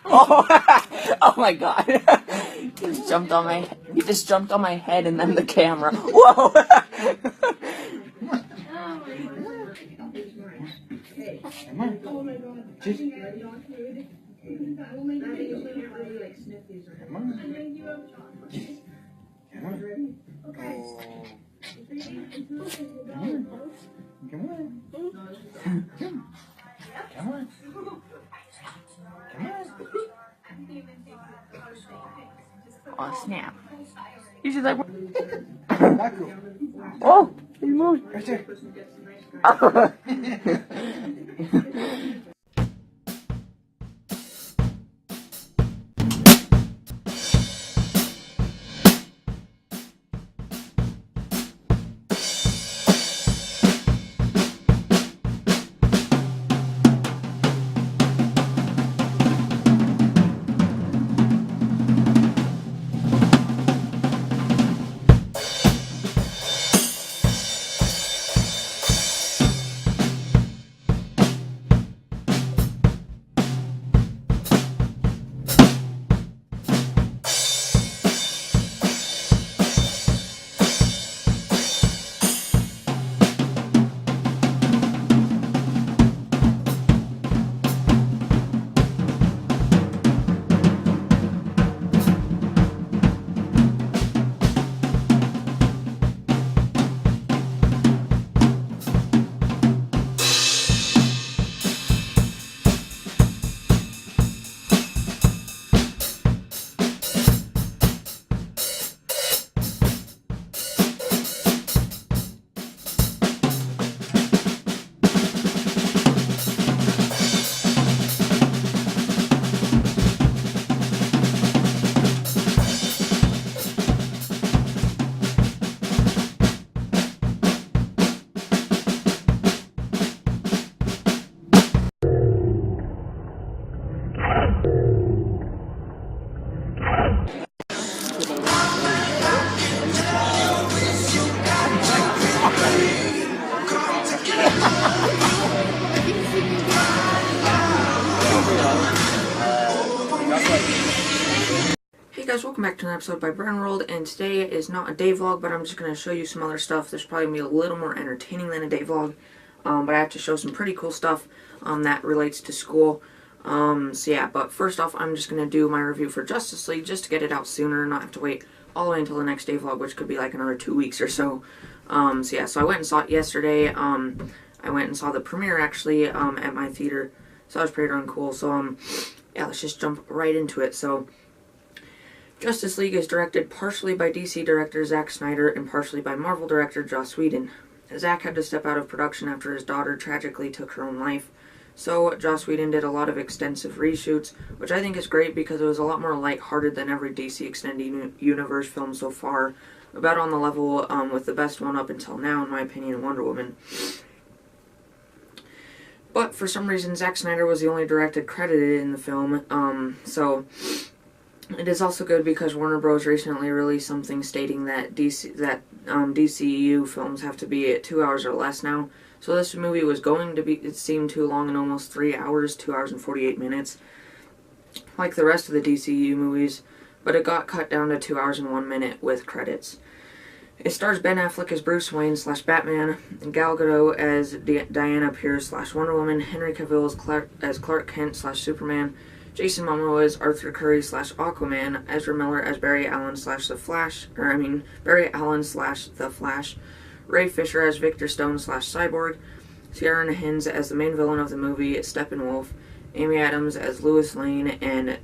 Oh, oh my god. He just jumped on my head and then the camera. Whoa. Come on. Just... Come on. Come on. Okay. Come on. Come on. Come on. Come on. Oh, snap. You should like... Back row. Oh, he moved. Right there. Hey guys, welcome back to an episode by Burn World, and today is not a day vlog, but I'm just going to show you some other stuff. There's probably going to be a little more entertaining than a day vlog, but I have to show some pretty cool stuff that relates to school. So yeah, but first off, I'm just going to do my review for Justice League, just to get it out sooner and not have to wait all the way until the next day vlog, which could be like another 2 weeks or so. So yeah, so I went and saw it yesterday. I went and saw the premiere, actually, at my theater, so that was pretty darn cool. So, yeah, let's just jump right into it. So, Justice League is directed partially by DC director Zack Snyder and partially by Marvel director Joss Whedon. Zack had to step out of production after his daughter tragically took her own life, so Joss Whedon did a lot of extensive reshoots, which I think is great because it was a lot more lighthearted than every DC Extended Universe film so far, about on the level with the best one up until now, in my opinion, Wonder Woman. But for some reason, Zack Snyder was the only director credited in the film, so it is also good because Warner Bros. Recently released something stating that DCEU films have to be at 2 hours or less now. So this movie was going to be, it seemed too long, in almost 3 hours, 2 hours and 48 minutes, like the rest of the DCEU movies, but it got cut down to 2 hours and 1 minute with credits. It stars Ben Affleck as Bruce Wayne / Batman, Gal Gadot as Diana Pierce / Wonder Woman, Henry Cavill as Clark Kent / Superman, Jason Momoa as Arthur Curry / Aquaman, Ezra Miller as Barry Allen / The Flash, Ray Fisher as Victor Stone / Cyborg, Ciaran Hinds as the main villain of the movie, Steppenwolf, Amy Adams as Lois Lane, and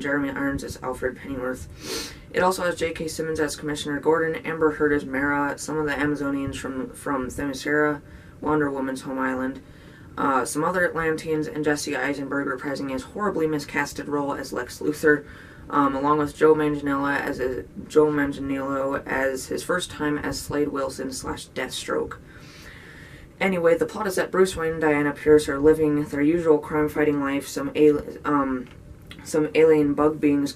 Jeremy Irons as Alfred Pennyworth. It also has J.K. Simmons as Commissioner Gordon, Amber Heard as Mara, some of the Amazonians from Themyscira, Wonder Woman's home island, some other Atlanteans, and Jesse Eisenberg reprising his horribly miscasted role as Lex Luthor, along with Joe Manganiello as his first time as Slade Wilson / Deathstroke. Anyway, the plot is that Bruce Wayne and Diana Pierce are living their usual crime-fighting life. Some alien bug beings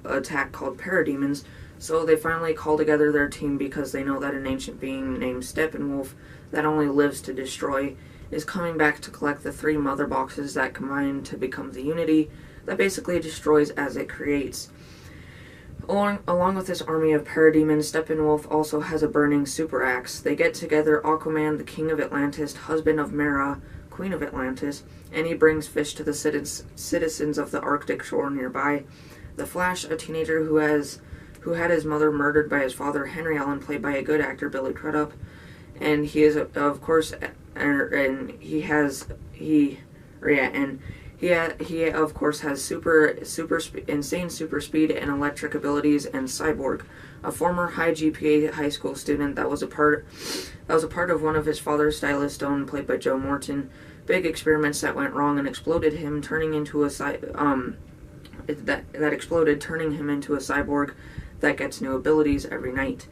attack called parademons, so they finally call together their team because they know that an ancient being named Steppenwolf that only lives to destroy is coming back to collect the 3 mother boxes that combine to become the Unity, that basically destroys as it creates. Along with this army of parademons, Steppenwolf also has a burning super axe. They get together Aquaman, the King of Atlantis, husband of Mera, Queen of Atlantis, and he brings fish to the citizens of the Arctic shore nearby. The Flash, a teenager who had his mother murdered by his father, Henry Allen, played by a good actor, Billy Crudup, and he is of course, and he of course has insane super speed and electric abilities, and Cyborg, a former high GPA high school student that was a part of one of his father's stylist stone, played by Joe Morton. Big experiments that went wrong and exploded him, turning him into a cyborg that gets new abilities every night.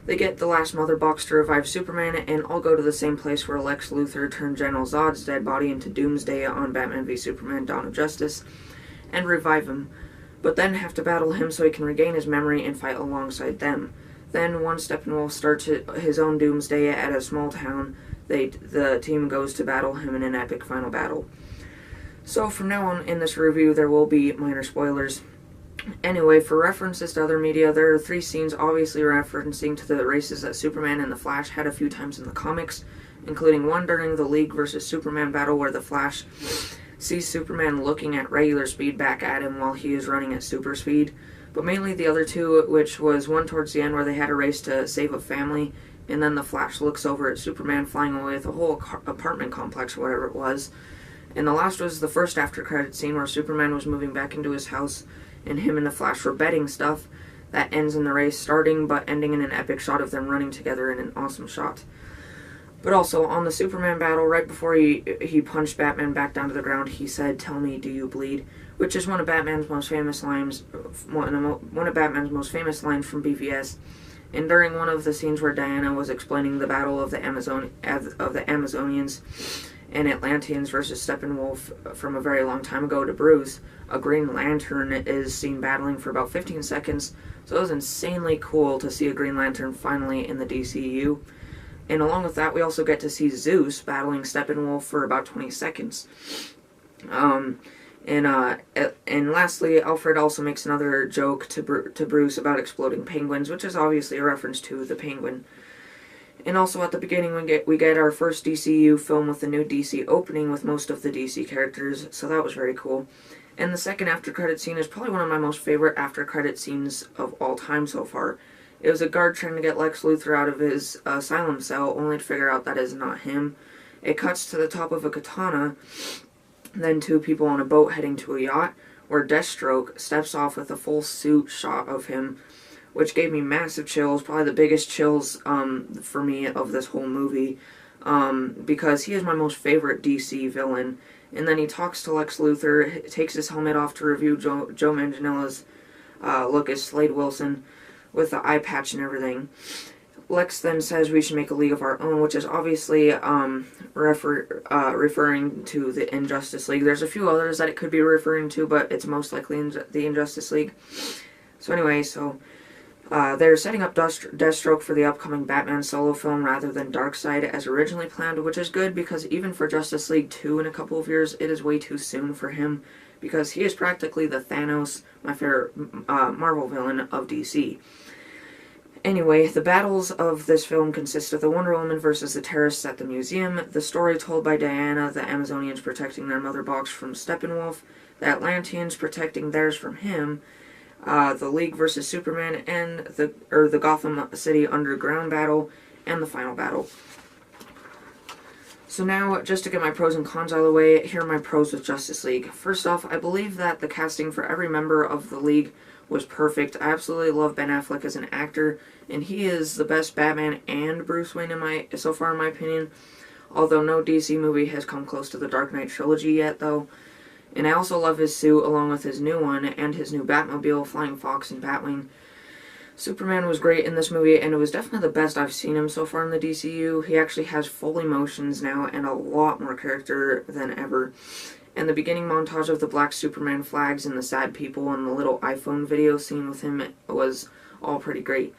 They get the last Mother Box to revive Superman, and all go to the same place where Lex Luthor turned General Zod's dead body into Doomsday on Batman v Superman: Dawn of Justice, and revive him, but then have to battle him so he can regain his memory and fight alongside them. Then, once Steppenwolf starts his own Doomsday at a small town, the team goes to battle him in an epic final battle. So from now on in this review, there will be minor spoilers. Anyway, for references to other media, there are 3 scenes obviously referencing to the races that Superman and the Flash had a few times in the comics, including one during the League vs. Superman battle where the Flash sees Superman looking at regular speed back at him while he is running at super speed, but mainly the other 2, which was one towards the end where they had a race to save a family, and then the Flash looks over at Superman flying away with a whole apartment complex or whatever it was. And the last was the first after-credit scene where Superman was moving back into his house, and him and the Flash were betting stuff. That ends in the race starting, but ending in an epic shot of them running together in an awesome shot. But also, on the Superman battle, right before he punched Batman back down to the ground, he said, "Tell me, do you bleed?" Which is one of Batman's most famous lines from BVS. And during one of the scenes where Diana was explaining the battle of the Amazonians and Atlanteans versus Steppenwolf from a very long time ago to Bruce, a Green Lantern is seen battling for about 15 seconds, so it was insanely cool to see a Green Lantern finally in the DCU. And along with that, we also get to see Zeus battling Steppenwolf for about 20 seconds. And lastly, Alfred also makes another joke to Bruce about exploding penguins, which is obviously a reference to the Penguin. And also at the beginning we get our first DCU film with the new DC opening with most of the DC characters, so that was very cool. And the second after-credit scene is probably one of my most favorite after-credit scenes of all time so far. It was a guard trying to get Lex Luthor out of his asylum cell, only to figure out that is not him. It cuts to the top of a katana, then 2 people on a boat heading to a yacht, where Deathstroke steps off with a full suit shot of him, which gave me massive chills, probably the biggest chills for me of this whole movie, because he is my most favorite DC villain. And then he talks to Lex Luthor, takes his helmet off to review Joe Manganiello's look as Slade Wilson with the eye patch and everything. Lex then says we should make a league of our own, which is obviously referring to the Injustice League. There's a few others that it could be referring to, but it's most likely the Injustice League. So anyway, they're setting up Deathstroke for the upcoming Batman solo film rather than Darkseid as originally planned, which is good because even for Justice League 2 in a couple of years, it is way too soon for him because he is practically the Thanos, my favorite Marvel villain of DC. Anyway, the battles of this film consist of the Wonder Woman versus the terrorists at the museum, the story told by Diana, the Amazonians protecting their Mother Box from Steppenwolf, the Atlanteans protecting theirs from him, the League versus Superman, and the Gotham City Underground battle, and the final battle. So now, just to get my pros and cons out of the way, here are my pros with Justice League. First off, I believe that the casting for every member of the League was perfect. I absolutely love Ben Affleck as an actor, and he is the best Batman and Bruce Wayne so far in my opinion. Although no DC movie has come close to the Dark Knight trilogy yet, though. And I also love his suit along with his new one and his new Batmobile, Flying Fox, and Batwing. Superman was great in this movie, and it was definitely the best I've seen him so far in the DCU. He actually has full emotions now and a lot more character than ever. And the beginning montage of the black Superman flags and the sad people and the little iPhone video scene with him was all pretty great.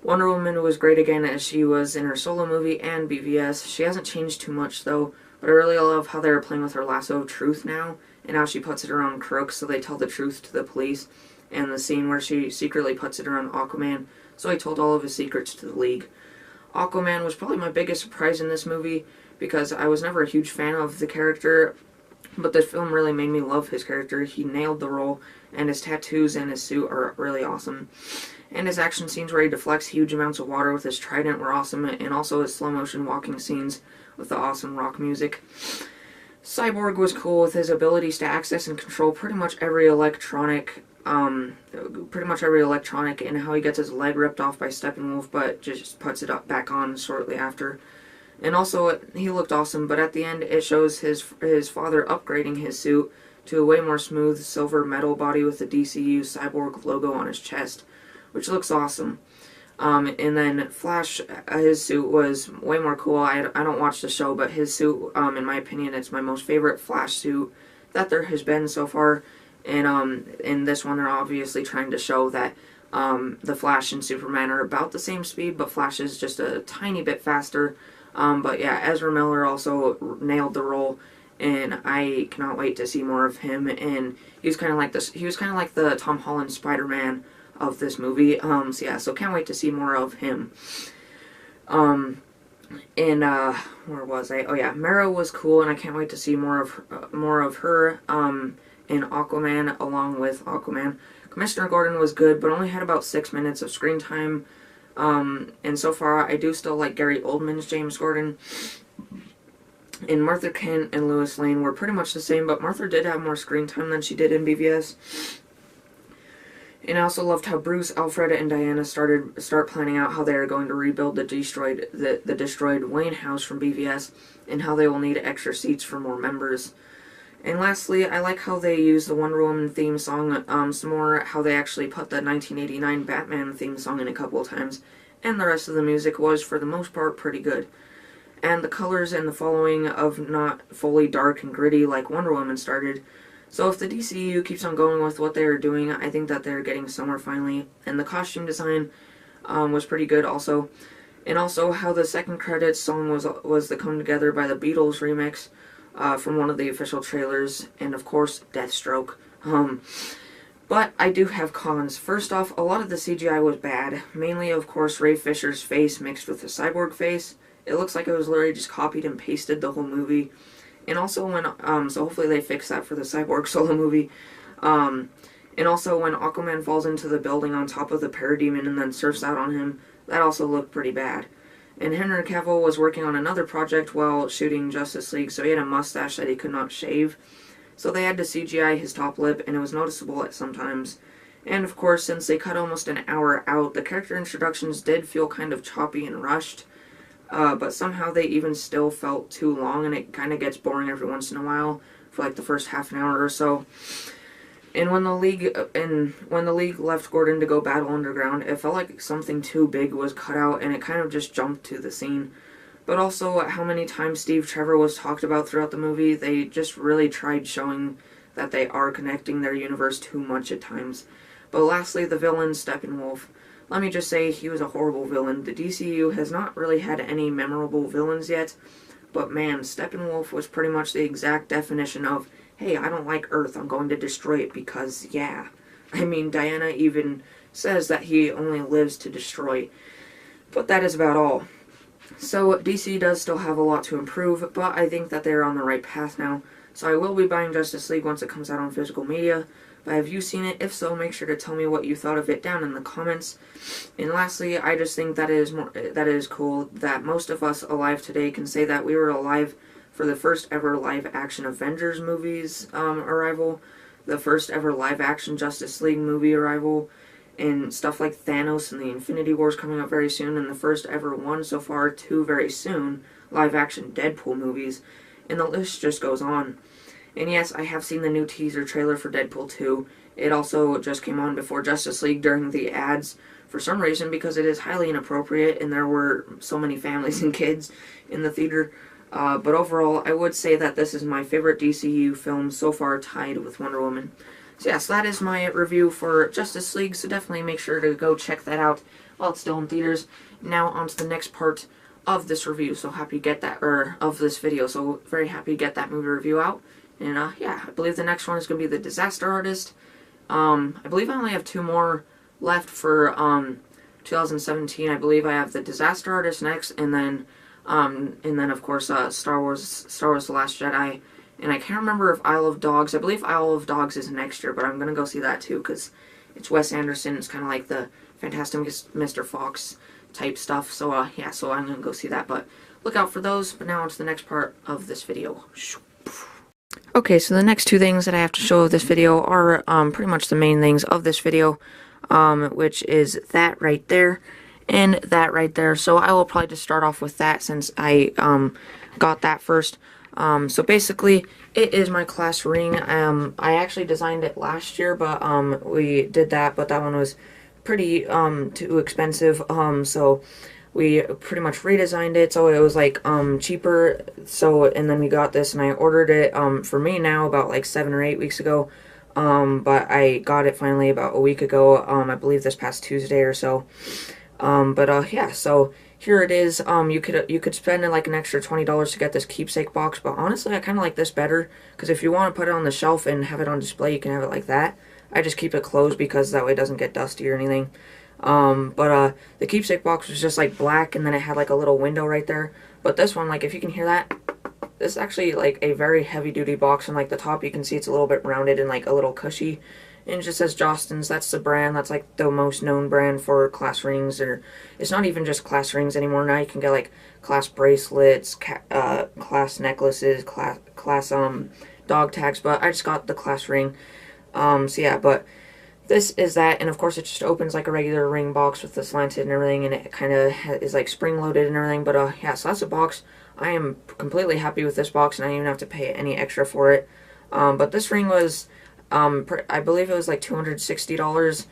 Wonder Woman was great again as she was in her solo movie and BVS. She hasn't changed too much though, but I really love how they're playing with her lasso of truth now, and how she puts it around crooks so they tell the truth to the police, and the scene where she secretly puts it around Aquaman so he told all of his secrets to the League. Aquaman was probably my biggest surprise in this movie because I was never a huge fan of the character, but this film really made me love his character. He nailed the role, and his tattoos and his suit are really awesome. And his action scenes where he deflects huge amounts of water with his trident were awesome, and also his slow motion walking scenes with the awesome rock music. Cyborg was cool with his abilities to access and control pretty much every electronic, and how he gets his leg ripped off by Steppenwolf, but just puts it up back on shortly after. And also, he looked awesome, but at the end, it shows his father upgrading his suit to a way more smooth silver metal body with the DCU Cyborg logo on his chest, which looks awesome. And then Flash, his suit was way more cool. I don't watch the show, but his suit, in my opinion, it's my most favorite Flash suit that there has been so far. And in this one, they're obviously trying to show that the Flash and Superman are about the same speed, but Flash is just a tiny bit faster. But yeah, Ezra Miller also nailed the role, and I cannot wait to see more of him. And he was kind of like the Tom Holland Spider-Man of this movie. So can't wait to see more of him. Where was I? Oh yeah, Mera was cool, and I can't wait to see more of her. In Aquaman, along with Aquaman. Commissioner Gordon was good, but only had about 6 minutes of screen time. And so far, I do still like Gary Oldman's James Gordon. And Martha Kent and Lois Lane were pretty much the same, but Martha did have more screen time than she did in BVS. And I also loved how Bruce, Alfred, and Diana start planning out how they are going to rebuild the destroyed Wayne house from BVS, and how they will need extra seats for more members. And lastly, I like how they use the Wonder Woman theme song some more, how they actually put the 1989 Batman theme song in a couple of times, and the rest of the music was, for the most part, pretty good. And the colors and the following of not fully dark and gritty like Wonder Woman started. So if the DCU keeps on going with what they are doing, I think that they're getting somewhere finally. And the costume design was pretty good also. And also how the second credits song was the Come Together by the Beatles remix. From one of the official trailers, and of course, Deathstroke. But I do have cons. First off, a lot of the CGI was bad. Mainly, of course, Ray Fisher's face mixed with the Cyborg face. It looks like it was literally just copied and pasted the whole movie. And also when, so hopefully they fix that for the Cyborg solo movie. And also when Aquaman falls into the building on top of the Parademon and then surfs out on him, that also looked pretty bad. And Henry Cavill was working on another project while shooting Justice League, so he had a mustache that he could not shave. So they had to CGI his top lip, and it was noticeable at some times. And of course, since they cut almost an hour out, the character introductions did feel kind of choppy and rushed. But somehow they even still felt too long, and it kind of gets boring every once in a while for like the first half an hour or so. And when the league left Gordon to go battle underground, it felt like something too big was cut out, and it kind of just jumped to the scene. But also, how many times Steve Trevor was talked about throughout the movie, they just really tried showing that they are connecting their universe too much at times. But lastly, the villain, Steppenwolf. Let me just say, he was a horrible villain. The DCU has not really had any memorable villains yet, but man, Steppenwolf was pretty much the exact definition of, hey, I don't like Earth, I'm going to destroy it because, yeah. I mean, Diana even says that he only lives to destroy. But that is about all. So, DC does still have a lot to improve, but I think that they're on the right path now. So I will be buying Justice League once it comes out on physical media. But have you seen it? If so, make sure to tell me what you thought of it down in the comments. And lastly, I just think that it is cool that most of us alive today can say that we were alive for the first ever live-action Avengers movies arrival, the first ever live-action Justice League movie arrival, and stuff like Thanos and the Infinity Wars coming up very soon, and the first ever one so far, two very soon, live-action Deadpool movies, and the list just goes on. And yes, I have seen the new teaser trailer for Deadpool 2. It also just came on before Justice League during the ads, for some reason, because it is highly inappropriate, and there were so many families and kids in the theater. But overall, I would say that this is my favorite DCU film so far, tied with Wonder Woman. So yes, that is my review for Justice League, so definitely make sure to go check that out while it's still in theaters. Now on to the next part of this review, so happy to get that, of this video, so very happy to get that movie review out. And yeah, I believe the next one is going to be the Disaster Artist. I believe I only have 2 more left for 2017. I believe I have the Disaster Artist next, and then of course Star Wars The Last Jedi. And I can't remember if Isle of Dogs. I believe Isle of Dogs is next year, but I'm gonna go see that too because it's Wes Anderson. It's kind of like the Fantastic Mr. Fox type stuff. So yeah, so I'm gonna go see that. But look out for those. But now on to the next part of this video. Okay, so the next 2 things that I have to show of this video are pretty much the main things of this video, which is that right there and that right there. So I will probably just start off with that since I got that first. So basically, it is my class ring. I actually designed it last year, but we did that, but that one was pretty too expensive. So we pretty much redesigned it, so it was like cheaper. So and then we got this, and I ordered it for me now about like 7 or 8 weeks ago. But I got it finally about a week ago. I believe this past Tuesday or so. Yeah, so here it is. You could spend like an extra $20 to get this Keepsake Box, but honestly I kind of like this better because if you want to put it on the shelf and have it on display, you can have it like that. I just keep it closed because that way it doesn't get dusty or anything. The Keepsake Box was just like black, and then it had like a little window right there. But this one, like if you can hear that, this is actually like a very heavy duty box, and like the top you can see it's a little bit rounded and like a little cushy. And it just says Jostens. That's the brand. That's like the most known brand for class rings. Or it's not even just class rings anymore. Now you can get like class bracelets, class necklaces, class dog tags. But I just got the class ring. So yeah, but this is that, and of course it just opens like a regular ring box with the slanted and everything, and it kind of is like spring loaded and everything. But yeah, so that's a box. I am completely happy with this box, and I didn't even have to pay any extra for it. But this ring was I believe it was like $260,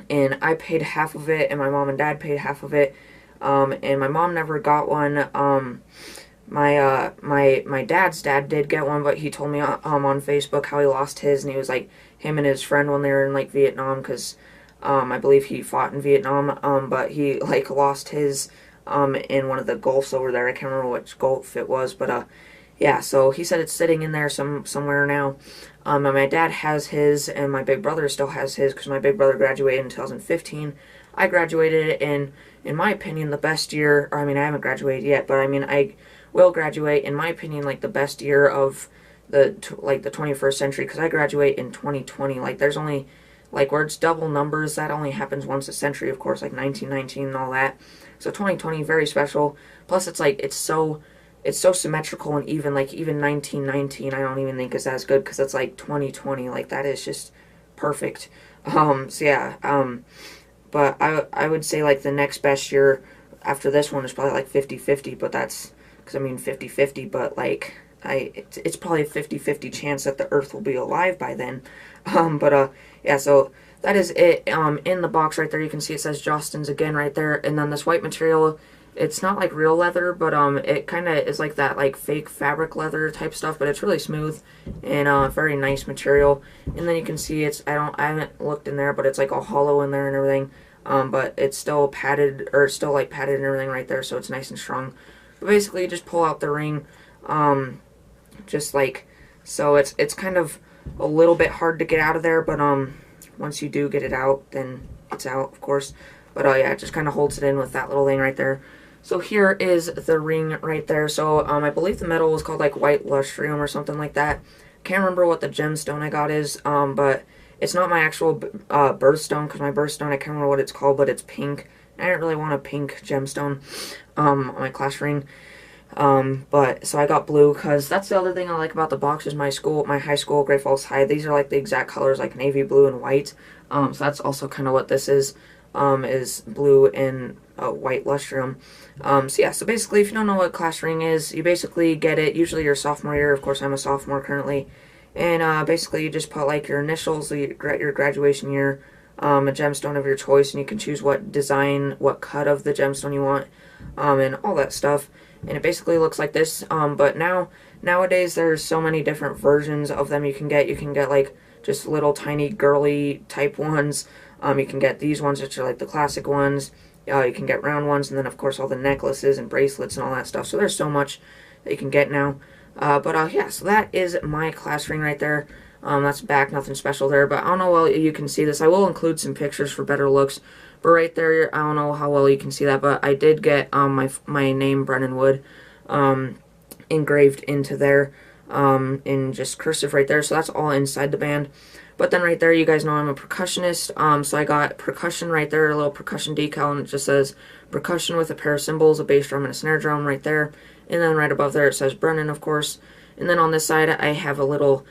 and I paid half of it, and my mom and dad paid half of it, and my mom never got one. My dad's dad did get one, but he told me on Facebook how he lost his, and he was like him and his friend when they were in like Vietnam, because I believe he fought in Vietnam, but he like lost his in one of the gulfs over there. I can't remember which gulf it was, but yeah, so he said it's sitting in there somewhere now. And my dad has his, and my big brother still has his, because my big brother graduated in 2015. I graduated in my opinion, the best year, or I mean, I haven't graduated yet, but I mean, I will graduate, in my opinion, like the best year of the 21st century, because I graduate in 2020. Like, there's only, like, where it's double numbers, that only happens once a century, of course, like 1919 and all that. So 2020, very special. Plus, it's like, it's so symmetrical and even, like, even 1919 I don't even think is as good, because it's like 2020, like, that is just perfect. So yeah, but I would say, like, the next best year after this one is probably like 50-50, but that's, because I mean 50-50, but like, it's probably a 50-50 chance that the earth will be alive by then. Yeah, so that is it. In the box right there, you can see it says Jostens again right there, and then this white material, it's not like real leather, but it kind of is like that like fake fabric leather type stuff, but it's really smooth and very nice material. And then you can see it's, I haven't looked in there, but it's like all hollow in there and everything. But it's still padded, or still like padded and everything right there, so it's nice and strong. But basically, you just pull out the ring, just like so. It's kind of a little bit hard to get out of there, but once you do get it out, then it's out, of course. But yeah, it just kind of holds it in with that little thing right there. So here is the ring right there. So I believe the metal was called like white lustrium or something like that. Can't remember what the gemstone I got is, but it's not my actual birthstone, because my birthstone, I can't remember what it's called, but it's pink. I didn't really want a pink gemstone on my class ring. But so I got blue, because that's the other thing I like about the box is my high school, Great Falls High. These are like the exact colors, like navy blue and white. So that's also kind of what this is blue and white lustrium. So yeah, so basically, if you don't know what class ring is, you basically get it usually your sophomore year. Of course, I'm a sophomore currently. And basically, you just put like your initials, your graduation year, a gemstone of your choice, and you can choose what design, what cut of the gemstone you want, and all that stuff. And it basically looks like this. But nowadays, there's so many different versions of them you can get. You can get like just little tiny girly type ones. You can get these ones, which are like the classic ones. You can get round ones, and then of course all the necklaces and bracelets and all that stuff. So there's so much that you can get now. Yeah, so that is my class ring right there. That's back, nothing special there, but I don't know well you can see this. I will include some pictures for better looks, but right there, I don't know how well you can see that, but I did get my name, Brennan Wood, engraved into there, in just cursive right there, so that's all inside the band. But then right there, you guys know I'm a percussionist, so I got percussion right there, a little percussion decal, and it just says percussion with a pair of cymbals, a bass drum, and a snare drum right there. And then right above there, it says Brennan, of course. And then on this side, I have a little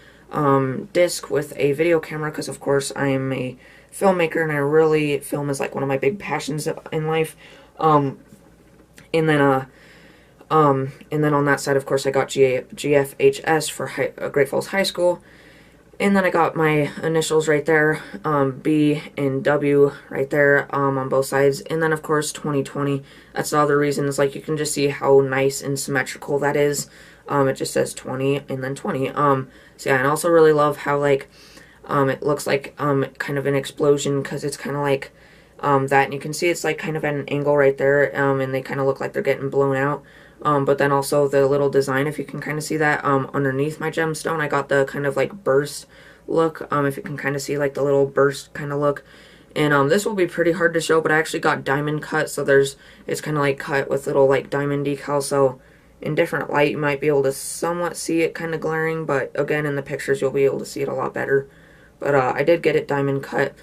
disc with a video camera, because of course I am a filmmaker, and I really, film is like one of my big passions in life. And then on that side, of course, I got GFHS for Great Falls High School. And then I got my initials right there, B and W right there, on both sides. And then, of course, 2020. That's the other reason. Is like you can just see how nice and symmetrical that is. It just says 20 and then 20. So yeah, and I also really love how, like, it looks like, kind of an explosion, because it's kind of like, that. And you can see it's, like, kind of at an angle right there, and they kind of look like they're getting blown out. But then also the little design, if you can kind of see that, underneath my gemstone, I got the kind of like burst look, if you can kind of see like the little burst kind of look. And this will be pretty hard to show, but I actually got diamond cut, so it's kind of like cut with little like diamond decals, so in different light you might be able to somewhat see it kind of glaring, but again in the pictures you'll be able to see it a lot better. But I did get it diamond cut.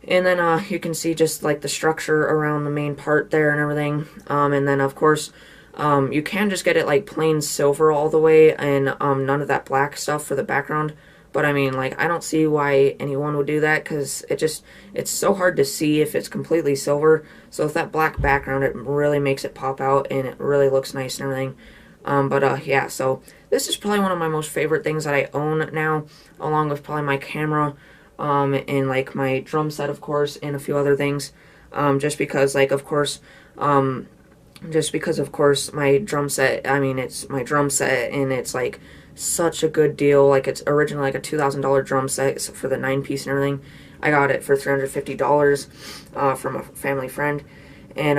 And then you can see just like the structure around the main part there and everything. And then of course, you can just get it like plain silver all the way, and none of that black stuff for the background. But I mean, like, I don't see why anyone would do that, because it's so hard to see if it's completely silver. So with that black background, it really makes it pop out, and it really looks nice and everything. Yeah, so this is probably one of my most favorite things that I own now, along with probably my camera, and like my drum set, of course, and a few other things. Just because, like, of course, my drum set, I mean, it's my drum set, and it's like such a good deal. Like, it's originally like a $2,000 drum set for the 9-piece and everything. I got it for $350 from a family friend, and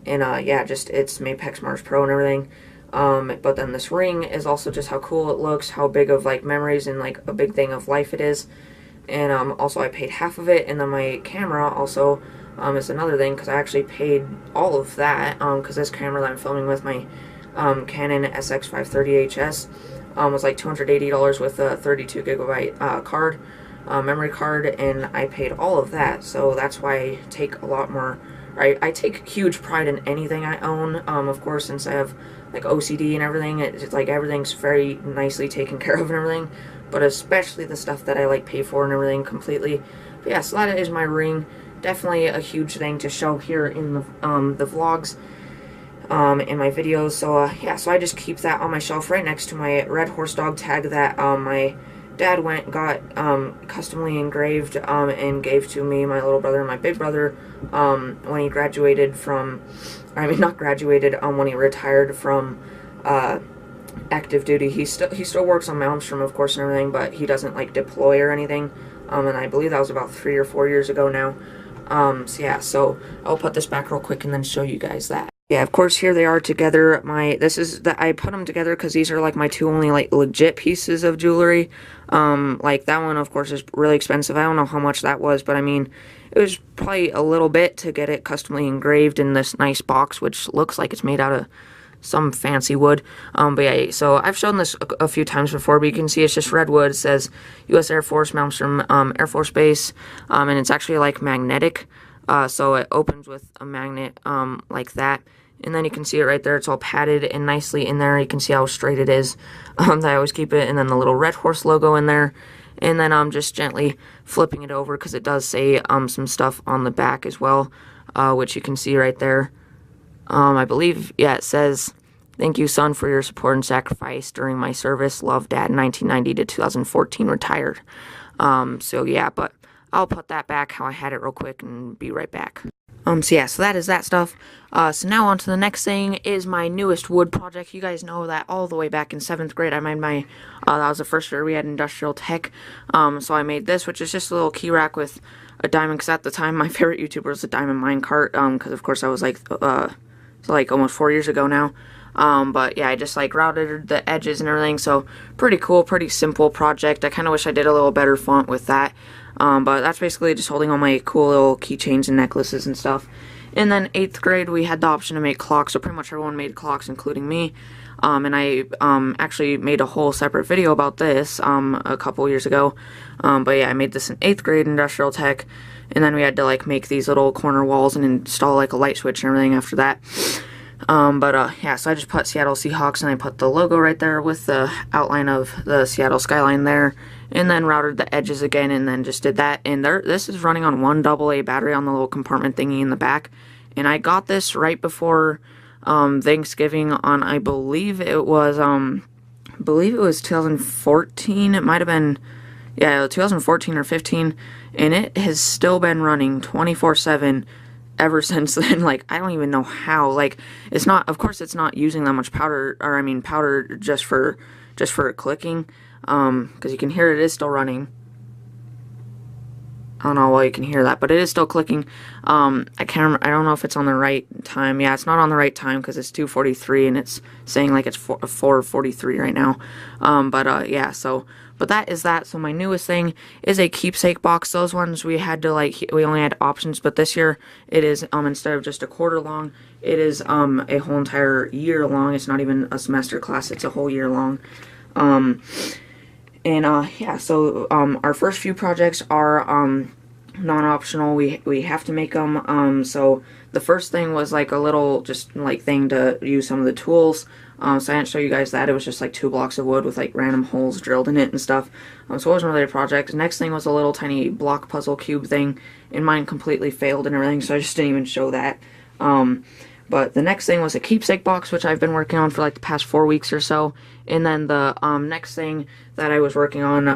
yeah, just it's Mapex Mars Pro and everything. But then this ring is also just how cool it looks, how big of like memories and like a big thing of life it is. And also I paid half of it, and then my camera also is another thing, because I actually paid all of that, because this camera that I'm filming with, my Canon SX530HS, was like $280 with a 32 gigabyte card, memory card, and I paid all of that. So that's why I take a lot more, right? I take huge pride in anything I own, of course, since I have like OCD and everything. It's like everything's very nicely taken care of and everything, but especially the stuff that I like pay for and everything completely. But yeah, so that is my ring. Definitely a huge thing to show here in the vlogs, in my videos. So yeah, so I just keep that on my shelf right next to my red horse dog tag that my dad went and got customly engraved, and gave to me, my little brother, and my big brother, when he graduated from, I mean not graduated, when he retired from active duty. He still works on Malmstrom, of course, and everything, but he doesn't like deploy or anything. And I believe that was about 3 or 4 years ago now. So yeah, so I'll put this back real quick and then show you guys that. Yeah, of course, here they are together. I put them together because these are like my two only like legit pieces of jewelry. Like that one, of course, is really expensive. I don't know how much that was, but I mean, it was probably a little bit to get it customly engraved in this nice box, which looks like it's made out of some fancy wood. But yeah, so I've shown this a few times before, but you can see it's just red wood. It says U.S. Air Force, Malmstrom Air Force Base, and it's actually like magnetic, so it opens with a magnet, like that. And then you can see it right there. It's all padded and nicely in there. You can see how straight it is. I always keep it. And then the little red horse logo in there. And then I'm just gently flipping it over, because it does say some stuff on the back as well, which you can see right there. I believe, yeah, it says, "Thank you, son, for your support and sacrifice during my service. Love, Dad, 1990 to 2014, retired." So yeah, but I'll put that back how I had it real quick and be right back. So yeah, so that is that stuff. So now on to the next thing is my newest wood project. You guys know that all the way back in 7th grade I made my, that was the first year we had industrial tech. So I made this, which is just a little key rack with a diamond, because at the time my favorite YouTuber was the Diamond Minecart, because of course I was like, so like almost 4 years ago now. But yeah, I just like routed the edges and everything, so pretty cool, pretty simple project. I kind of wish I did a little better font with that. But that's basically just holding all my cool little keychains and necklaces and stuff. And then 8th grade, we had the option to make clocks, so pretty much everyone made clocks, including me. And I actually made a whole separate video about this a couple years ago. But yeah, I made this in 8th grade industrial tech, and then we had to like make these little corner walls and install like a light switch and everything after that. Yeah, so I just put Seattle Seahawks, and I put the logo right there with the outline of the Seattle skyline there, and then routed the edges again, and then just did that. And this is running on one AA battery on the little compartment thingy in the back, and I got this right before Thanksgiving on, I believe it was 2014. It might have been, yeah, 2014 or 15, and it has still been running 24/7 ever since then. Like, I don't even know how. Like, it's not, of course it's not using that much powder, or I mean powder just for clicking, because you can hear it is still running. I don't know why you can hear that, but it is still clicking. I can't remember, I don't know if it's on the right time. Yeah, it's not on the right time because it's 2:43 and it's saying like it's 4:43 right now. Yeah, so, but that is that. So my newest thing is a keepsake box. Those ones we had to like, we only had options, but this year it is, instead of just a quarter long, it is a whole entire year long. It's not even a semester class, it's a whole year long. Yeah, so our first few projects are non-optional. We have to make them. So the first thing was like a little just like thing to use some of the tools. So I didn't show you guys that. It was just like 2 blocks of wood with like random holes drilled in it and stuff. So it wasn't really a project. The next thing was a little tiny block puzzle cube thing, and mine completely failed and everything, so I just didn't even show that. But the next thing was a keepsake box, which I've been working on for like the past 4 weeks or so. And then the next thing that I was working on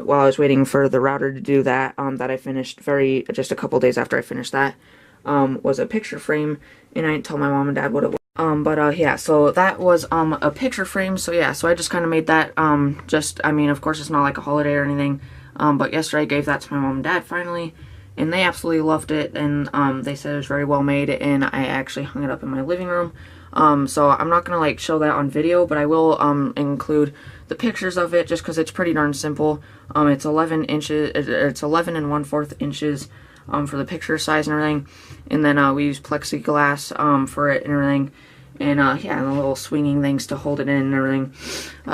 while I was waiting for the router to do that, that I finished just a couple days after I finished that, was a picture frame, and I didn't tell my mom and dad what it was. Yeah, so that was a picture frame. So yeah, so I just kind of made that, I mean, of course it's not like a holiday or anything, but yesterday I gave that to my mom and dad finally, and they absolutely loved it, and they said it was very well made, and I actually hung it up in my living room. So I'm not gonna like show that on video, but I will include the pictures of it just because it's pretty darn simple. It's 11 inches, it's 11 1/4 inches for the picture size and everything, and then we use plexiglass for it and everything, and yeah, and the little swinging things to hold it in and everything.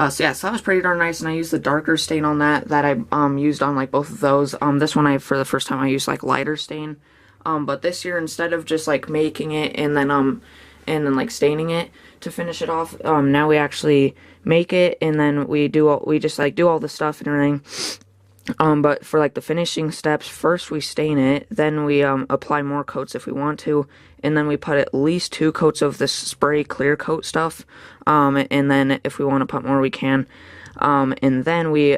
So yeah, so that was pretty darn nice, and I used the darker stain on that I used on like both of those. This one for the first time I used like lighter stain, but this year instead of just like making it and then like staining it to finish it off, now we actually make it, and then we just like do all the stuff and everything. But for like the finishing steps, first we stain it, then we apply more coats if we want to, and then we put at least 2 coats of this spray clear coat stuff, and then if we want to put more we can, and then we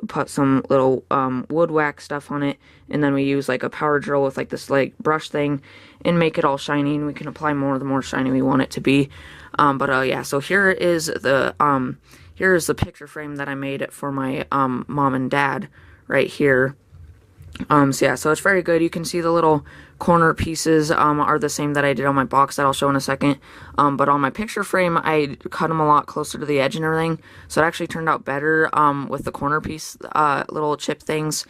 put some little wood wax stuff on it, and then we use like a power drill with like this like brush thing and make it all shiny, and we can apply more the more shiny we want it to be. Yeah, so here's the picture frame that I made for my mom and dad right here. So yeah, so it's very good. You can see the little corner pieces are the same that I did on my box that I'll show in a second. But on my picture frame, I cut them a lot closer to the edge and everything, so it actually turned out better with the corner piece little chip things.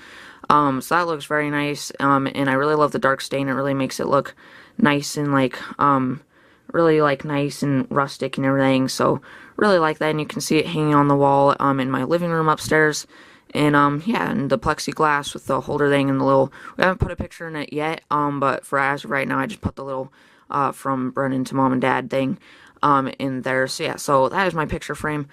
So that looks very nice, and I really love the dark stain. It really makes it look nice and like really like nice and rustic and everything, so really like that. And you can see it hanging on the wall in my living room upstairs. And yeah, and the plexiglass with the holder thing and the little, we haven't put a picture in it yet, but for as of right now I just put the little from Brennan to mom and dad thing in there. So yeah, so that is my picture frame.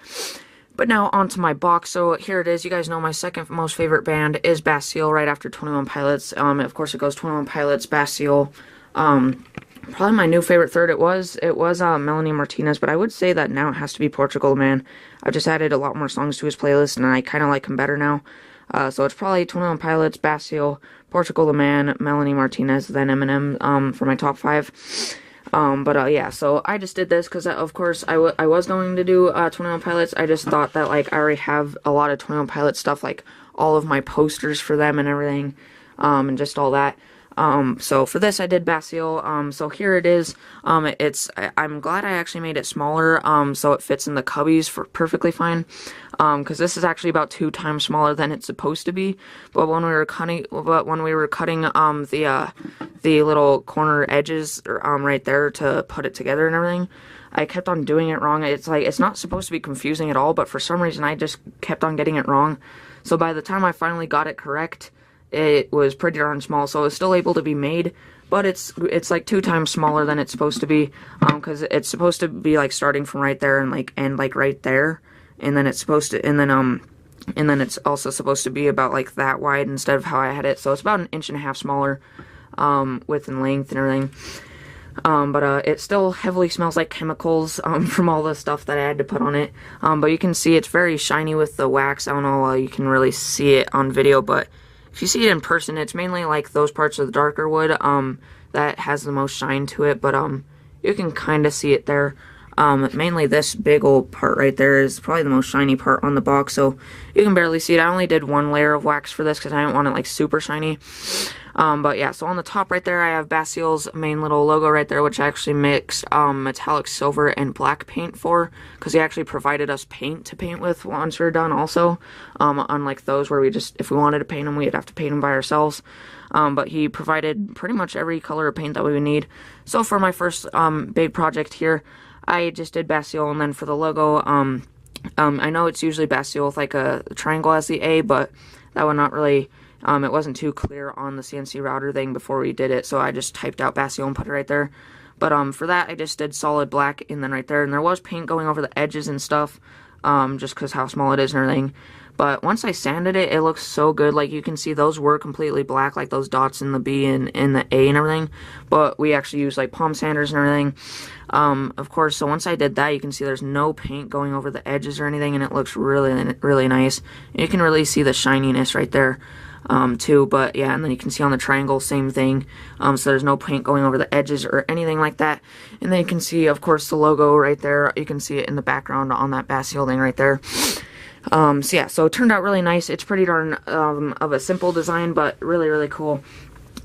But now onto my box. So here it is. You guys know my second most favorite band is Bastille, right after 21 Pilots. Of course it goes 21 Pilots, Bastille. Probably my new favorite third. It was Melanie Martinez, but I would say that now it has to be Portugal the Man. I've just added a lot more songs to his playlist, and I kind of like him better now. So it's probably 21 Pilots, Bastille, Portugal the Man, Melanie Martinez, then Eminem for my top 5. Yeah, so I just did this because, of course, I was going to do 21 Pilots. I just thought that, like, I already have a lot of 21 Pilots stuff, like all of my posters for them and everything, and just all that. So for this I did Bastille. So here it is. I'm glad I actually made it smaller, so it fits in the cubbies perfectly fine. Because this is actually about 2 times smaller than it's supposed to be. But when we were cutting, the little corner edges, right there to put it together and everything, I kept on doing it wrong. It's like, it's not supposed to be confusing at all, but for some reason I just kept on getting it wrong. So by the time I finally got it correct, it was pretty darn small, so it's still able to be made, but it's like 2 times smaller than it's supposed to be, because it's supposed to be like starting from right there and like end like right there, and then it's supposed to, and then it's also supposed to be about like that wide instead of how I had it, so it's about 1.5 inches smaller, width and length and everything. But it still heavily smells like chemicals, from all the stuff that I had to put on it. But you can see it's very shiny with the wax. I don't know, you can really see it on video, but if you see it in person, it's mainly like those parts of the darker wood, that has the most shine to it, but, you can kind of see it there. Mainly this big old part right there is probably the most shiny part on the box, so you can barely see it. I only did 1 layer of wax for this because I didn't want it like super shiny. But yeah, so on the top right there I have Bastille's main little logo right there, which I actually mixed metallic silver and black paint for, because he actually provided us paint to paint with once we were done also, unlike those where we just, if we wanted to paint them, we'd have to paint them by ourselves. But he provided pretty much every color of paint that we would need. So for my first big project here, I just did Bastille, and then for the logo, I know it's usually Bastille with like a triangle as the A, but that would not really, it wasn't too clear on the CNC router thing before we did it, so I just typed out Bastille and put it right there. But for that, I just did solid black and then right there, and there was paint going over the edges and stuff, just because how small it is and everything. But once I sanded it, it looks so good. Like, you can see those were completely black, like those dots in the B and in the A and everything. But we actually used, like, palm sanders and everything. Of course, so once I did that, you can see there's no paint going over the edges or anything, and it looks really, really nice. And you can really see the shininess right there, too. But, yeah, and then you can see on the triangle, same thing. So there's no paint going over the edges or anything like that. And then you can see, of course, the logo right there. You can see it in the background on that Bastille thing right there. So yeah, so it turned out really nice. It's pretty darn of a simple design, but really, really cool.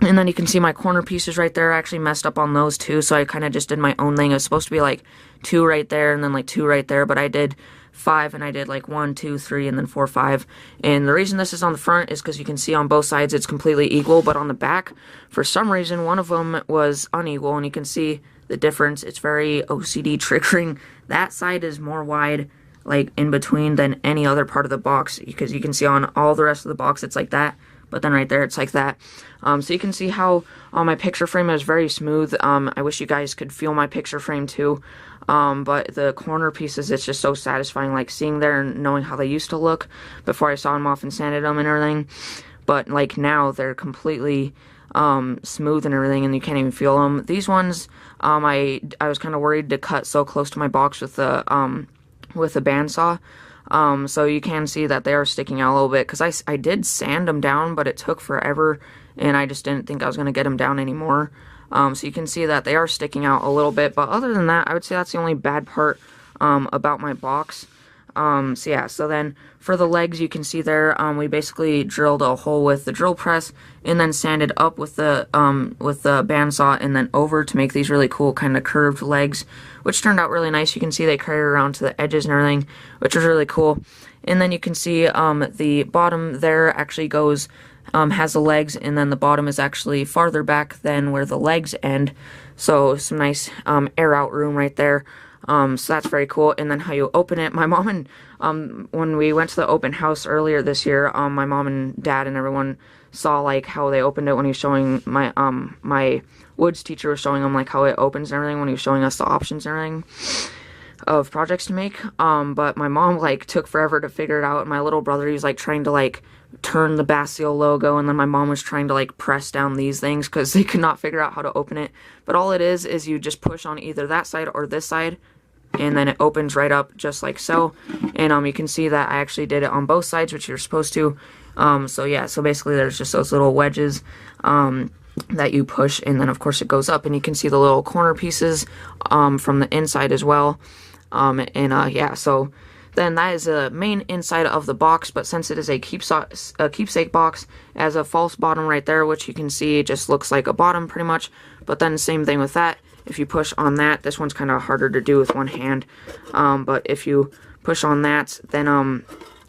And then you can see my corner pieces right there. I actually messed up on those too, so I kind of just did my own thing. It was supposed to be like 2 right there and then like 2 right there, but I did 5, and I did like 1, 2, 3, and then 4, 5. And the reason this is on the front is because you can see on both sides it's completely equal, but on the back, for some reason, one of them was unequal, and you can see the difference. It's very OCD triggering. That side is more wide, like in between, than any other part of the box, because you can see on all the rest of the box it's like that, but then right there it's like that. So you can see how my picture frame is very smooth. I wish you guys could feel my picture frame too, but the corner pieces, it's just so satisfying, like seeing there and knowing how they used to look before I saw them off and sanded them and everything. But like now they're completely smooth and everything, and you can't even feel them. These ones, I was kind of worried to cut so close to my box with the bandsaw, so you can see that they are sticking out a little bit, because I did sand them down, but it took forever, and I just didn't think I was going to get them down anymore. So you can see that they are sticking out a little bit, but other than that, I would say that's the only bad part about my box. So yeah, so then for the legs, you can see there, we basically drilled a hole with the drill press, and then sanded up with the bandsaw, and then over to make these really cool kind of curved legs, which turned out really nice. You can see they carry around to the edges and everything, which was really cool. And then you can see the bottom there actually goes, has the legs, and then the bottom is actually farther back than where the legs end, so some nice air out room right there. So that's very cool. And then how you open it, my mom and, when we went to the open house earlier this year, my mom and dad and everyone saw, like, how they opened it when he was showing my, my woods teacher was showing them, like, how it opens and everything when he was showing us the options and everything of projects to make. But my mom, like, took forever to figure it out, and my little brother, he was, like, trying to, like, turn the Bastille logo, and then my mom was trying to, like, press down these things, because they could not figure out how to open it. But all it is you just push on either that side or this side, and then it opens right up just like so. And you can see that I actually did it on both sides, which you're supposed to. So yeah, so basically there's just those little wedges that you push, and then of course it goes up, and you can see the little corner pieces from the inside as well. Yeah, so then that is the main inside of the box, but since it is a keepsake box, it has a false bottom right there, which you can see just looks like a bottom pretty much, but then same thing with that. If you push on that, this one's kind of harder to do with one hand, but if you push on that, then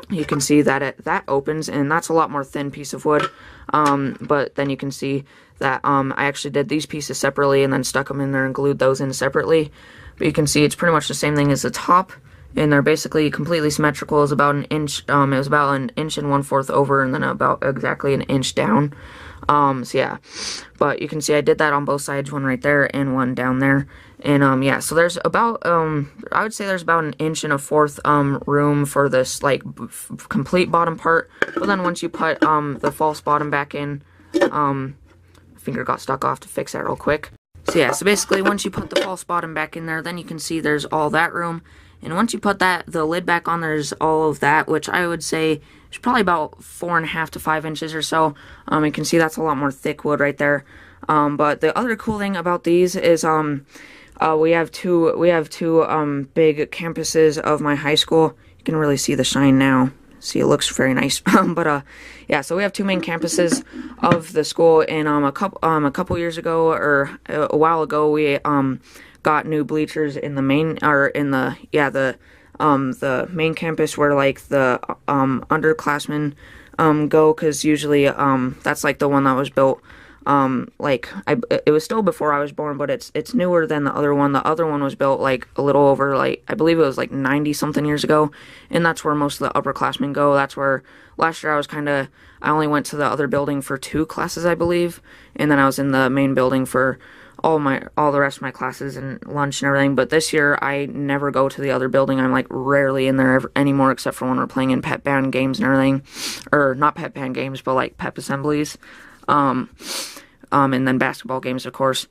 you can see that that opens, and that's a lot more thin piece of wood, but then you can see that I actually did these pieces separately and then stuck them in there and glued those in separately. But you can see it's pretty much the same thing as the top, and they're basically completely symmetrical. It's about an inch, it was about an inch and 1/4 over, and then about exactly an inch down. So yeah, but you can see I did that on both sides, one right there and one down there. And yeah, so there's about I would say there's about an inch and 1/4 room for this like complete bottom part. But then once you put the false bottom back in, finger got stuck off to fix that real quick. So yeah, so basically once you put the false bottom back in there, then you can see there's all that room. And once you put the lid back on, there's all of that, which I would say is probably about 4.5 to 5 inches or so. You can see that's a lot more thick wood right there. But the other cool thing about these is we have two big campuses of my high school. You can really see the shine now. See, it looks very nice. But yeah, so we have two main campuses of the school, and a couple years ago, or a while ago, we got new bleachers in the main, or in the main campus where like the underclassmen go, because usually that's like the one that was built it was still before I was born, but it's newer than the other one. The other one was built like a little over, like, I believe it was like 90 something years ago, and that's where most of the upperclassmen go. That's where last year I only went to the other building for 2 classes, I believe, and then I was in the main building for all the rest of my classes and lunch and everything. But this year I never go to the other building. I'm like rarely in there anymore, except for when we're playing in pep band games and everything, or not pep band games, but like pep assemblies. And then basketball games, of course,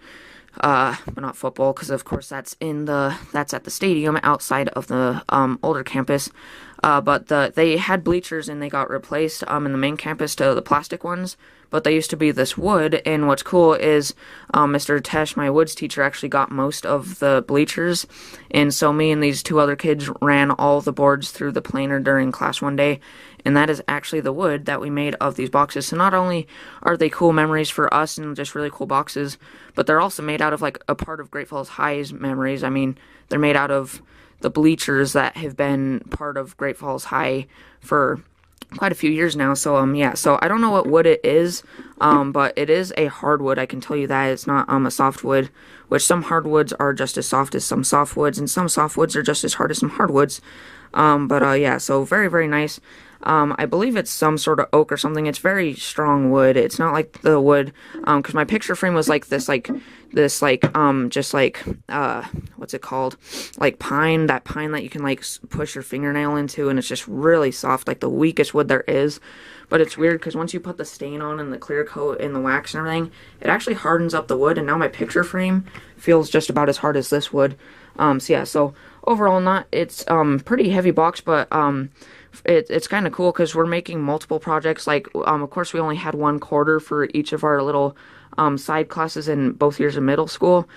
but not football, because of course that's at the stadium outside of the older campus. But they had bleachers and they got replaced in the main campus to the plastic ones, but they used to be this wood. And what's cool is Mr. Tesh, my woods teacher, actually got most of the bleachers, and so me and these 2 other kids ran all the boards through the planer during class one day, and that is actually the wood that we made of these boxes. So not only are they cool memories for us and just really cool boxes, but they're also made out of like a part of Great Falls High's memories. I mean, they're made out of the bleachers that have been part of Great Falls High for quite a few years now. So yeah, so I don't know what wood it is, but it is a hardwood. I can tell you that it's not a softwood, which some hardwoods are just as soft as some softwoods, and some softwoods are just as hard as some hardwoods. But yeah, so very, very nice. I believe it's some sort of oak or something. It's very strong wood. It's not like the wood, because my picture frame was like this, just like, what's it called? Like pine, that pine that you can like push your fingernail into, and it's just really soft, like the weakest wood there is. But it's weird, because once you put the stain on and the clear coat and the wax and everything, it actually hardens up the wood, and now my picture frame feels just about as hard as this wood. So yeah, so overall, it's pretty heavy box, but it's kind of cool because we're making multiple projects. Like, of course, we only had 1 quarter for each of our little side classes in both years of middle school,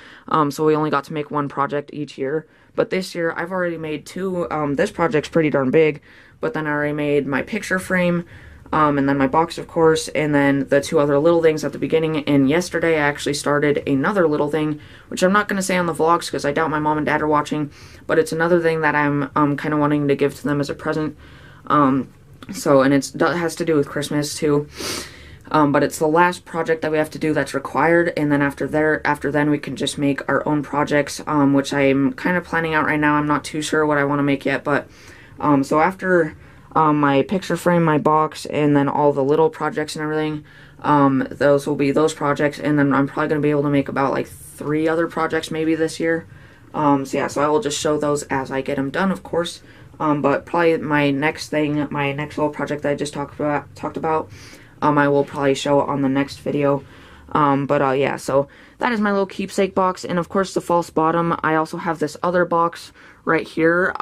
so we only got to make 1 project each year. But this year, I've already made 2. This project's pretty darn big, but then I already made my picture frame, and then my box, of course, and then the 2 other little things at the beginning. And yesterday I actually started another little thing, which I'm not going to say on the vlogs because I doubt my mom and dad are watching, but it's another thing that I'm kind of wanting to give to them as a present. So, and it has to do with Christmas too. But it's the last project that we have to do that's required, and then after then we can just make our own projects, which I'm kind of planning out right now. I'm not too sure what I want to make yet, but so after my picture frame, my box, and then all the little projects and everything, those will be those projects, and then I'm probably going to be able to make about like 3 other projects maybe this year. So yeah, so I will just show those as I get them done, of course. But probably my next little project that I just talked about, I will probably show on the next video. But yeah, so that is my little keepsake box, and of course the false bottom. I also have this other box right here,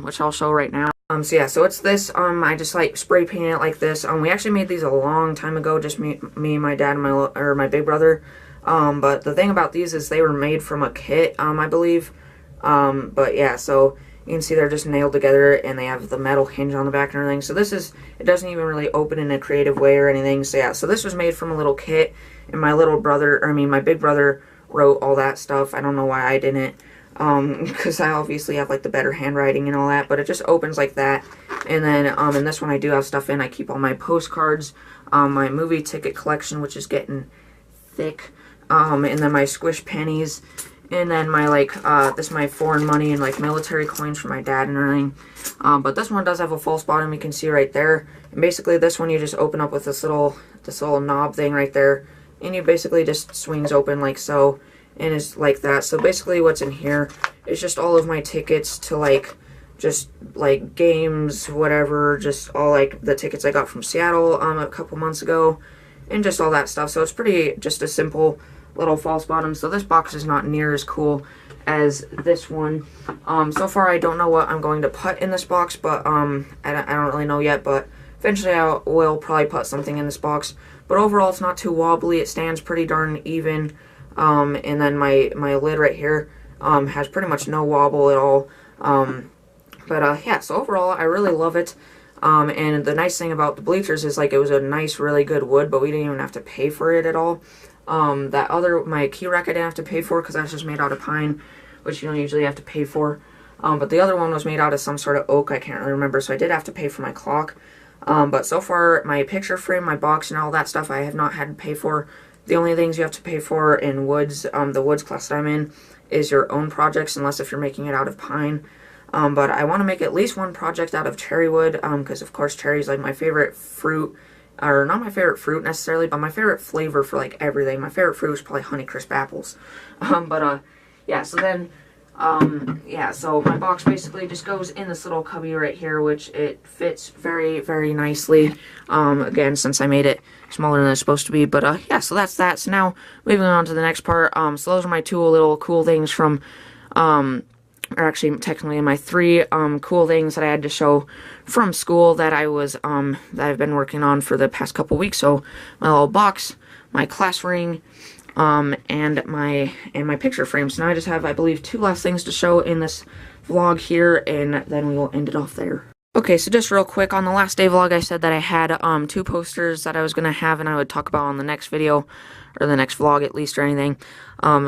which I'll show right now. So yeah, so it's this, I just like spray painted it like this. We actually made these a long time ago, just me, my dad, and my big brother. But the thing about these is they were made from a kit, I believe. But yeah, so You can see they're just nailed together, and they have the metal hinge on the back and everything. So this is, it doesn't even really open in a creative way or anything. So yeah, so this was made from a little kit, and my little brother, or I mean my big brother, wrote all that stuff. I don't know why I didn't, because I obviously have like the better handwriting and all that, but it just opens like that. And then in this one I do have stuff in. I keep all my postcards, my movie ticket collection, which is getting thick, and then my squish pennies, and then my like this is my foreign money and like military coins for my dad and everything. But this one does have a false bottom, you can see right there. And basically this one you just open up with this little knob thing right there, and you basically just swings open like so, and it's like that. So basically what's in here is just all of my tickets to like just like games, whatever, just all like the tickets I got from Seattle a couple months ago, and just all that stuff. So it's pretty just a simple little false bottom. So this box is not near as cool as this one. So far I don't know what I'm going to put in this box, but I don't really know yet, but eventually I will probably put something in this box. But overall it's not too wobbly, it stands pretty darn even. And then my lid right here has pretty much no wobble at all. Yeah, so overall I really love it. And the nice thing about the bleachers is like it was a nice, really good wood, but we didn't even have to pay for it at all. My key rack I didn't have to pay for because that's just made out of pine, which you don't usually have to pay for. But the other one was made out of some sort of oak, I can't really remember, so I did have to pay for my clock. But so far, my picture frame, my box, and all that stuff I have not had to pay for. The only things you have to pay for in woods, the woods class that I'm in, is your own projects, unless if you're making it out of pine. But I want to make at least one project out of cherry wood, because of course cherry is like my favorite fruit. Or not my favorite fruit necessarily, but my favorite flavor for like everything. My favorite fruit is probably Honeycrisp apples. Yeah, so then, yeah, so my box basically just goes in this little cubby right here, which it fits very, very nicely. Again, since I made it smaller than it's supposed to be. But yeah, so that's that. So now, moving on to the next part. So those are my two little cool things from, or actually technically my three cool things that I had to show from school that that I've been working on for the past couple weeks. So my little box, my class ring, and my picture frame. So now I just have, I believe, two last things to show in this vlog here, and then we will end it off there. Okay, so just real quick, on the last day vlog I said that I had two posters that I was going to have and I would talk about on the next video, or the next vlog at least, or anything,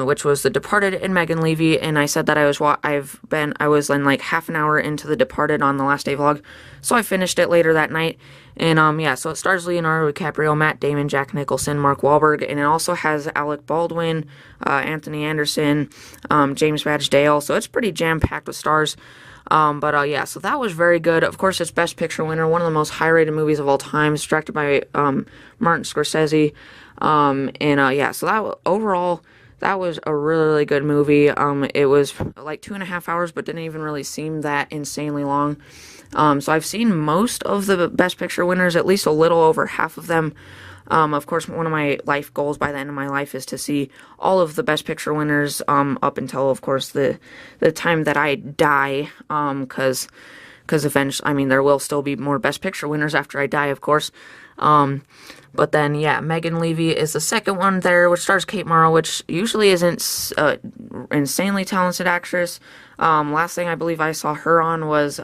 which was The Departed and Megan Levy. And I said that I was in like half an hour into The Departed on the last day vlog, so I finished it later that night. And yeah, so it stars Leonardo DiCaprio, Matt Damon, Jack Nicholson, Mark Wahlberg, and it also has Alec Baldwin, Anthony Anderson, James Badge Dale, so it's pretty jam-packed with stars. Yeah, so that was very good. Of course, it's Best Picture winner, one of the most high-rated movies of all time. It's directed by Martin Scorsese. Yeah, so overall, that was a really, really good movie. It was like 2.5 hours, but didn't even really seem that insanely long. So I've seen most of the Best Picture winners, at least a little over half of them. Of course, one of my life goals by the end of my life is to see all of the Best Picture winners, up until, of course, the time that I die, because eventually, I mean, there will still be more Best Picture winners after I die, of course. But then, yeah, Megan Levy is the second one there, which stars Kate Mara, which usually isn't insanely talented actress. Last thing I believe I saw her on was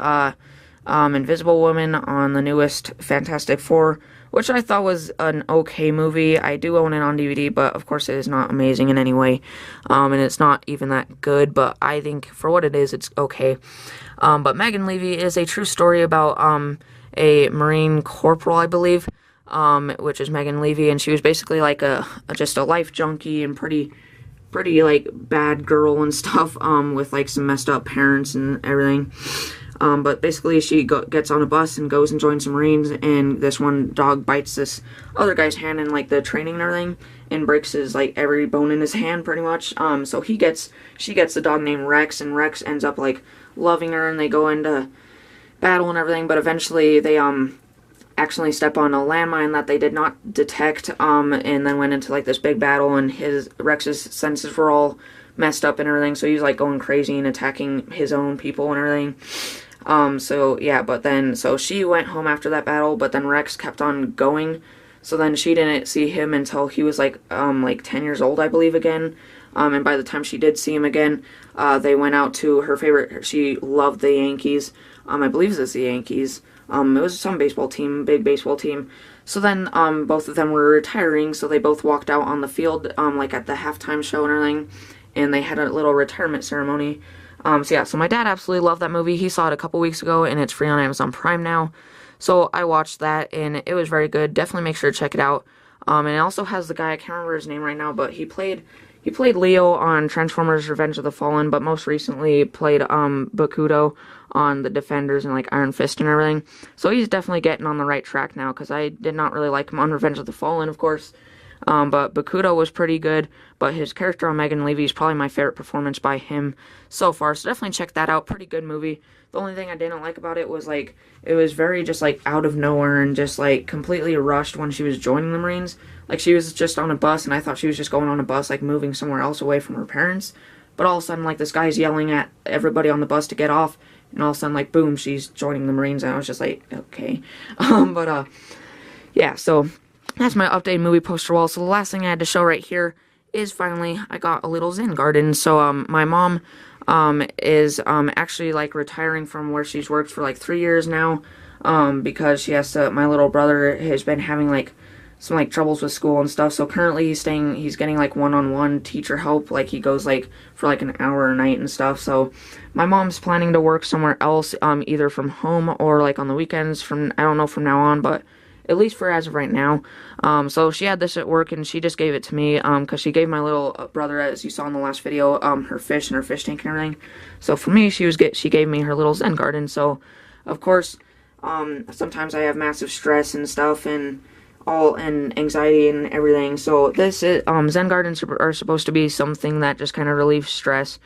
Invisible Woman on the newest Fantastic Four, which I thought was an okay movie. I do own it on DVD, but of course it is not amazing in any way, and it's not even that good, but I think for what it is, it's okay. But Megan Levy is a true story about a Marine corporal, I believe, which is Megan Levy, and she was basically like just a life junkie and pretty like bad girl and stuff, with like some messed up parents and everything. But basically she gets on a bus and goes and joins the Marines, and this one dog bites this other guy's hand in like the training and everything, and breaks his like every bone in his hand pretty much. So she gets the dog named Rex, and Rex ends up like loving her, and they go into battle and everything, but eventually they accidentally step on a landmine that they did not detect, and then went into like this big battle, and Rex's senses were all messed up and everything, so he was like going crazy and attacking his own people and everything. So yeah, so she went home after that battle, but then Rex kept on going, so then she didn't see him until he was like 10 years old, I believe, again. And by the time she did see him again, they went out to her favorite. She loved the Yankees. I believe it's the Yankees. It was some baseball team, big baseball team. So then both of them were retiring, so they both walked out on the field like at the halftime show and everything, and they had a little retirement ceremony. So yeah, so my dad absolutely loved that movie. He saw it a couple weeks ago, and it's free on Amazon Prime now. So I watched that, and it was very good. Definitely make sure to check it out. And it also has the guy, I can't remember his name right now, but he played Leo on Transformers Revenge of the Fallen, but most recently played Bakuto on The Defenders and like Iron Fist and everything. So he's definitely getting on the right track now, because I did not really like him on Revenge of the Fallen, of course. But Bakuto was pretty good, but his character on Megan Levy is probably my favorite performance by him so far, so definitely check that out. Pretty good movie. The only thing I didn't like about it was, like, it was very just, like, out of nowhere and just, like, completely rushed when she was joining the Marines. Like, she was just on a bus, and I thought she was just going on a bus, like, moving somewhere else away from her parents. But all of a sudden, like, this guy's yelling at everybody on the bus to get off, and all of a sudden, like, boom, she's joining the Marines, and I was just like, okay. Yeah, so that's my updated movie poster wall. So the last thing I had to show right here is finally I got a little Zen garden. So my mom is actually like retiring from where she's worked for like 3 years now, because she has to, my little brother has been having like some like troubles with school and stuff. So currently he's getting like one-on-one teacher help. Like he goes like for like an hour a night and stuff. So my mom's planning to work somewhere else, either from home or like on the weekends from, I don't know from now on, but at least for as of right now. So she had this at work, and she just gave it to me, because she gave my little brother, as you saw in the last video, her fish and her fish tank and everything. So for me, she gave me her little Zen garden. So, of course, sometimes I have massive stress and stuff, and anxiety and everything. So this is, Zen gardens are supposed to be something that just kind of relieves stress.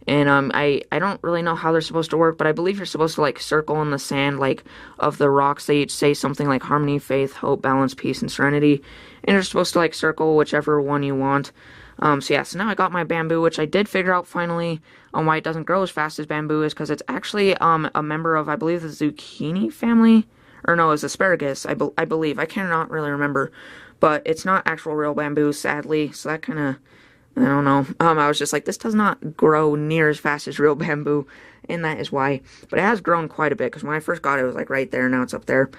And I don't really know how they're supposed to work, but I believe you're supposed to like circle in the sand like of the rocks. They each say something like harmony, faith, hope, balance, peace, and serenity. And you're supposed to like circle whichever one you want. So yeah, so now I got my bamboo, which I did figure out finally on why it doesn't grow as fast as bamboo is because it's actually a member of, I believe, the zucchini family. Or no, it's asparagus, I believe. I cannot really remember. But it's not actual real bamboo, sadly. So that kind of, I don't know. I was just like, this does not grow near as fast as real bamboo, and that is why. But it has grown quite a bit, because when I first got it, it was like right there, now it's up there.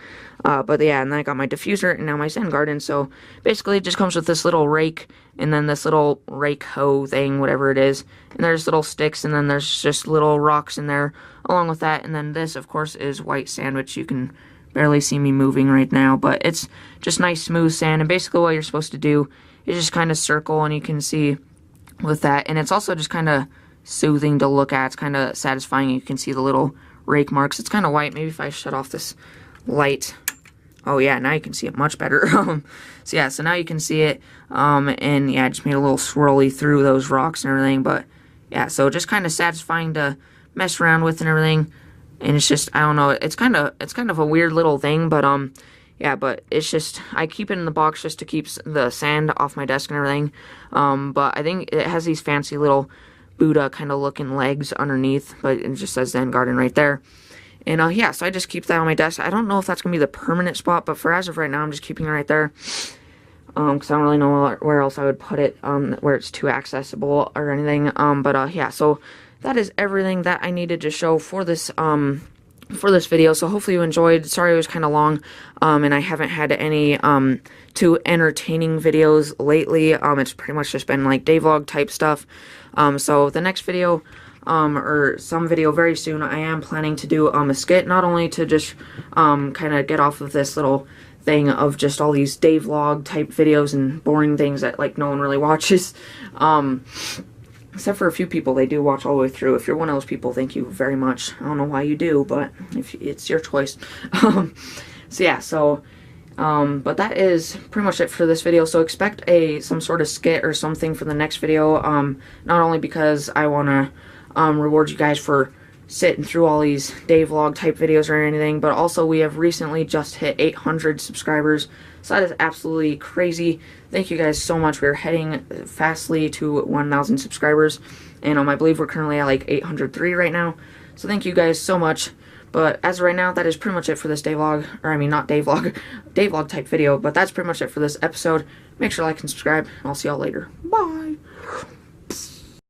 But yeah, and then I got my diffuser, and now my Zen garden. So basically, it just comes with this little rake, and then this little rake hoe thing, whatever it is. And there's little sticks, and then there's just little rocks in there along with that. And then this, of course, is white sand, which you can barely see me moving right now. But it's just nice, smooth sand. And basically what you're supposed to do is just kind of circle, and you can see with that, and it's also just kind of soothing to look at. It's kind of satisfying. You can see the little rake marks. It's kind of white. Maybe if I shut off this light. Oh yeah, now you can see it much better. So yeah, so now you can see it, and yeah, I just made a little swirly through those rocks and everything. But yeah, so just kind of satisfying to mess around with and everything. And it's just, I don't know, it's kind of a weird little thing, but yeah, but it's just, I keep it in the box just to keep the sand off my desk and everything. But I think it has these fancy little Buddha kind of looking legs underneath, but it just says Zen garden right there. And yeah, so I just keep that on my desk. I don't know if that's going to be the permanent spot, but for as of right now, I'm just keeping it right there. Because I don't really know where else I would put it, where it's too accessible or anything. But yeah, so that is everything that I needed to show for this video. So hopefully you enjoyed. Sorry it was kind of long, and I haven't had any too entertaining videos lately. It's pretty much just been like day vlog type stuff. So the next video, or some video very soon, I am planning to do a skit, not only to just kind of get off of this little thing of just all these day vlog type videos and boring things that like no one really watches. Except for a few people, they do watch all the way through. If you're one of those people, thank you very much. I don't know why you do, but if it's your choice. So yeah, so, but that is pretty much it for this video. So expect some sort of skit or something for the next video. Not only because I want to reward you guys for sitting through all these day vlog type videos or anything, but also we have recently just hit 800 subscribers. So that is absolutely crazy. Thank you guys so much. We're heading fastly to 1,000 subscribers, and I believe we're currently at like 803 right now. So thank you guys so much. But as of right now, that is pretty much it for this day vlog, or I mean not day vlog, day vlog type video, but that's pretty much it for this episode. Make sure to like and subscribe, and I'll see y'all later. Bye!